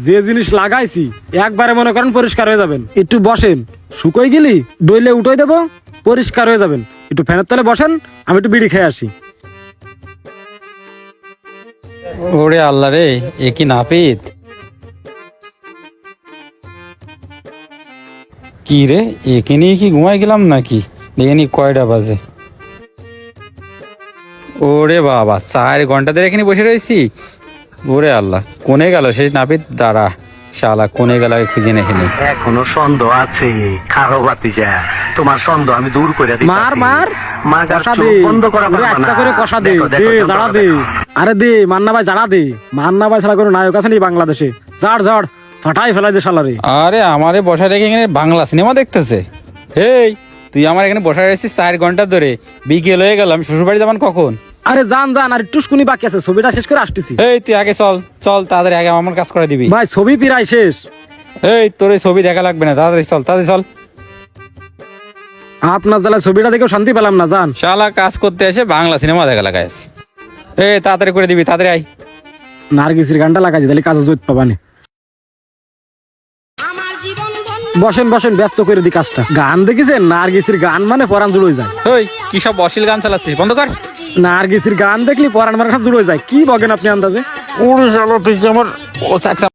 যে জিনিস লাগাইছি একবারে মনে করেন পরিষ্কার হয়ে যাবেন। একটু বসেন, শুকোই গেলি ডইলে উঠোই দেবো, পরিষ্কার হয়ে যাবেন। একটু ফ্যানের তলে বসেন, আমি একটু বিড়ি খেয়ে আসি। ওরে আল্লাহ রে, এ কি নাপিত! কি রে, একে নিয়ে কি ঘুমাই গেলাম নাকি? দেখে কয়টা বাজে। ওরে বাবা, 4 ঘন্টা ধরে এখানে বসে রয়েছি। ওরে আল্লাহ, কোনে গেল সেই নাপিত? দাঁড়া, শালা কোনে গেল খুঁজে নেখে নি। এখনো সন্দেহ আছে খারো বাতিজা, তোমার সন্দেহ আমি দূর করে দিই। মার মার মাগার কষা চোখ দে, বন্ধ করা ওরে পারবা আচ্ছা না। করে কষা দে, দেখো, দে দেখো, জাড়া চন্দ্র দে। দেখা। আরে দে, মান্না ভাই জাড়া দে। মান্না ভাই ছাড়া কোনো নায়ক আছে নি বাংলাদেশে? জাড় জাড় ফাটাই ফেলাই যে শালারে। আরে আমারে বসা রেখে এখানে বাংলা সিনেমা দেখতেছে। এই তুই আমার এখানে বসা রয়েছিস 4 ঘন্টা ধরে, বিকেল হয়ে গেল, আমি শ্বশুরবাড়ি যাবেন কখন? আরে যান যান, আর টুসকুনি বাকি আছে, ছবিটা শেষ করে আসতেছি। এই তুই আগে চল চল, তাড়াতাড়ি আগে আমার কাজ করে দিবি। ভাই ছবি প্রায় শেষ। এই তোর এই ছবি দেখা লাগবে না, তাড়াতাড়ি চল, তাড়াতাড়ি চল। আপনার জ্বালায় ছবিটা দেখেও শান্তি পেলাম না, যান। শালা কাজ করতে এসে বাংলা সিনেমা দেখা লাগাইস। এই তাড়াতাড়ি করে দিবি, তাড়াতাড়ি আয়। নার্গিসের গানটা লাগাইছি, তাহলে কাজে জোর পাবানি। বসেন বসেন, ব্যস্ত করে দি কাজটা। গান দেখেছেন? নার্গিসের গান মানে পরাণ জুড়ে যায়। ওই কি সব অশ্লীল গান চালাচ্ছিস, বন্ধ কর। নার্গিসের গান দেখলি পরাণ মানে সব জুড়ে যায়। কি বলেন আপনি আন্দাজে? ওরে শালা, তুই কি আমার ও চাচা